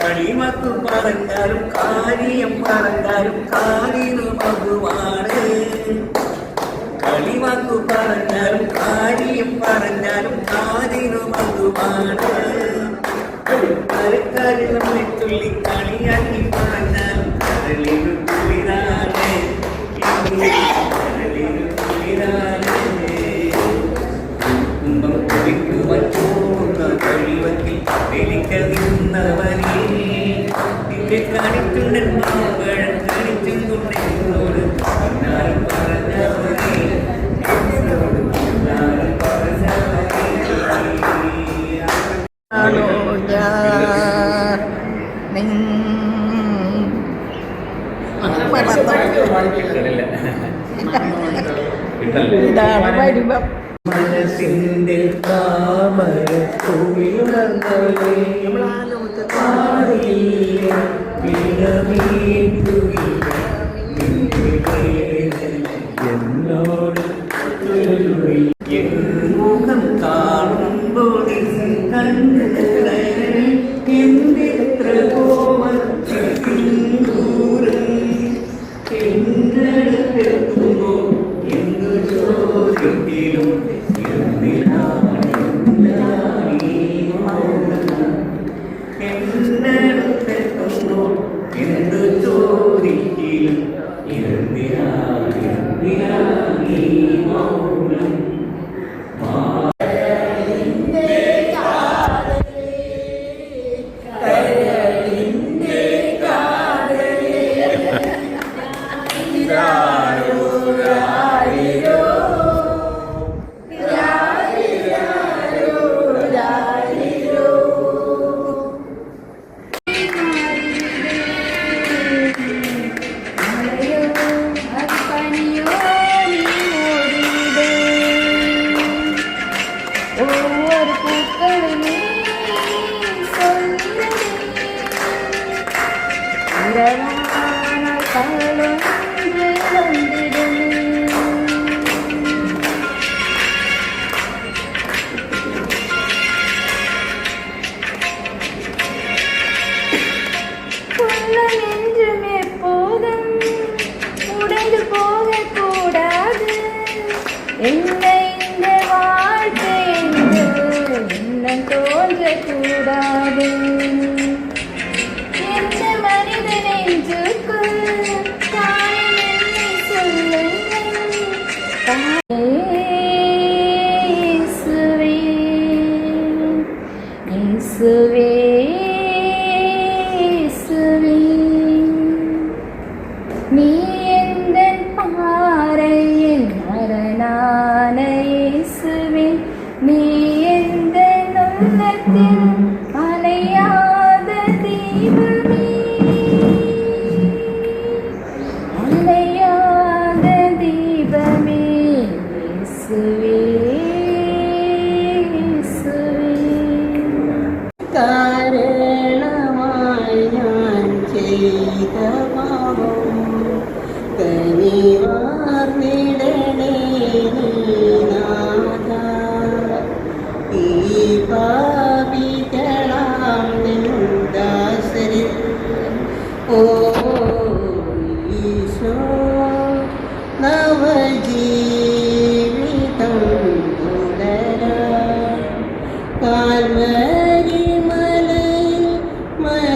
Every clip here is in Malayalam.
കളിമക്കു പറഞ്ഞാലും കാര്യം പറഞ്ഞാലും കാലിനു മധുവാണ്. കളിമക്കു പറഞ്ഞാലും കാര്യം പറഞ്ഞാലും കാലിനു മധുവാണ്. കരക്കാരി നമ്മെ തുള്ളി കളിയാക്കി പറഞ്ഞാലും കടലിനു കുളിരാണ്. കടലിനു കുളിരാണ്. കുംഭം കുളിക്കുവാൻ പോകുന്ന കഴിവത്തിൽ വെളിക്കതിന്നവനെ നിന്റെ കാണിച്ചുണ്ടൻ മാമ്പഴം കാണിച്ചുകൊണ്ടെന്നോട് പിന്നാലെ പറഞ്ഞവനെ മനസ്സിന്റെ താമരപ്പൂവിലുണർന്നവളെ എന്നോട് മുഖം കാണുമ്പോൾ എന്തിത്ര ദൂരം എന്നടുത്തെത്തുമ്പോ എന്തു ചോദ്യത്തിലും എന്നടുത്തെത്തുമ്പോ എന്തു ചോദിക്കിലും എന്തിനാ മൗനം.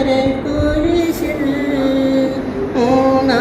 മരക്കുരിശിൽ മൂന്നാണികളിൽ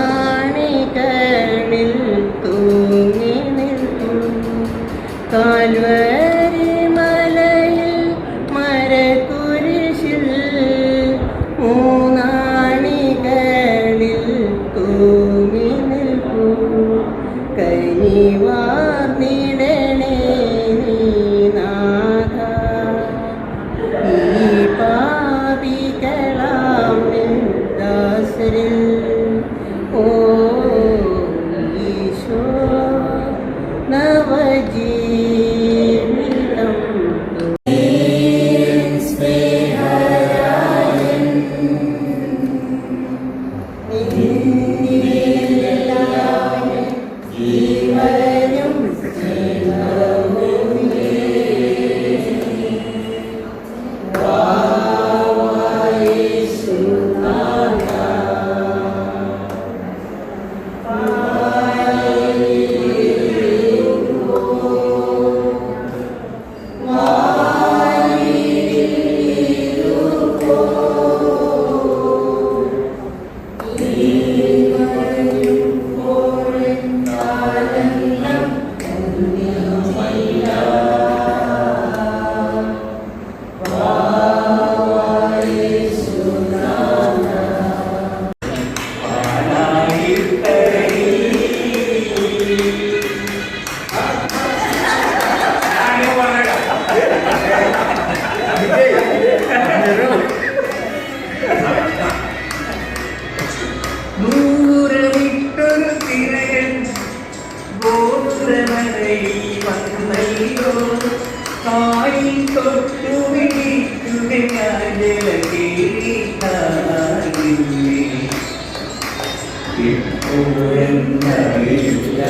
ഇപ്പോഴെന്നറിയില്ല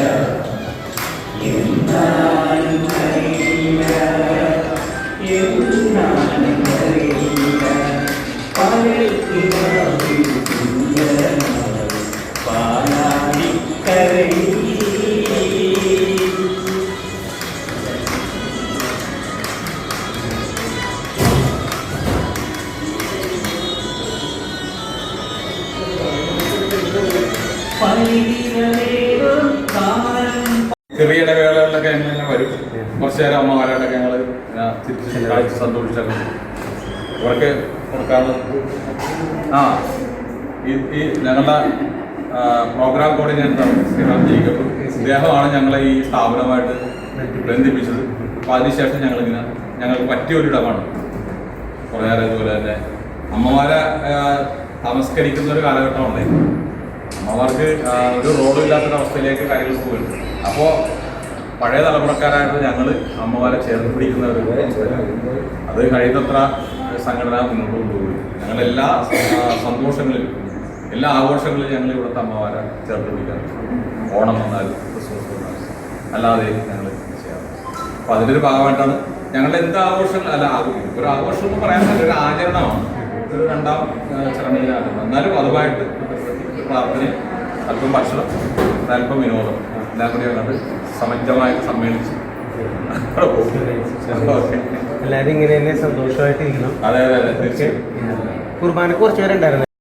എന്നാലും അറിയില്ല എന്നാലും അറിയില്ല പകൽക്കിനാവിൽ സുന്ദരമായ പാലാഴിക്കരയിൽ ചെറിയ ഇടവേളകളിലൊക്കെ ഞങ്ങൾ വരും. കുറച്ച് നേരം അമ്മമാരായിട്ടൊക്കെ ഞങ്ങൾ തിരിച്ച് കളിച്ച് സന്തോഷിച്ചൊക്കെ അവർക്ക് കൊടുക്കാറുള്ള ഈ ഞങ്ങളുടെ പ്രോഗ്രാം കോർഡിനേറ്റർ ശ്രീറാം ജേക്കബ് ഇദ്ദേഹമാണ് ഞങ്ങളെ ഈ സ്ഥാപനമായിട്ട് ബന്ധിപ്പിച്ചത്. അപ്പോൾ അതിനുശേഷം ഞങ്ങൾക്ക് പറ്റിയൊരു ഇടമാണ്. കുറേ നേരം ഇതുപോലെ തന്നെ അമ്മമാരെ തമസ്കരിക്കുന്ന ഒരു കാലഘട്ടമുണ്ട്. അമ്മമാർക്ക് ഒരു റോളും ഇല്ലാത്തൊരവസ്ഥയിലേക്ക് കാര്യങ്ങൾ പോകുന്നു. അപ്പോൾ പഴയ തലമുറക്കാരായിട്ട് ഞങ്ങൾ അമ്മമാരെ ചേർത്ത് പിടിക്കുന്ന ഒരു അത് കഴിയുന്നത്ര സംഘടന മുന്നോട്ട് കൊണ്ടുപോകും. ഞങ്ങളെല്ലാ സന്തോഷങ്ങളിലും എല്ലാ ആഘോഷങ്ങളിലും ഞങ്ങൾ ഇവിടുത്തെ അമ്മമാരെ ചേർത്ത് പിടിക്കാറുണ്ട്. ഓണം വന്നാലും ക്രിസ്മസ് വന്നാലും അല്ലാതെ ഞങ്ങൾ ചെയ്യാറുണ്ട്. അപ്പോൾ അതിൻ്റെ ഒരു ഭാഗമായിട്ടാണ് ഞങ്ങളുടെ എന്ത് ആഘോഷങ്ങൾ അല്ല ഒരു ആഘോഷം എന്ന് പറയാൻ ഒരു ആചരണമാണ്. ഒരു രണ്ടാം ചടങ്ങിലെ ആചരണം. എന്നാലും അതുമായിട്ട് പ്രാർത്ഥന, അല്പം ഭക്ഷണം, അല്പം വിനോദം എല്ലാം കൂടി അങ്ങോട്ട് സമഞ്ജമായിട്ട് സമ്മേളിച്ച് എല്ലാവരും ഇങ്ങനെ തന്നെ സന്തോഷമായിട്ടിരിക്കണം. അതെ അതെ അതെ തീർച്ചയായും. കുർബാന കുറച്ച് പേരുണ്ടായിരുന്നു.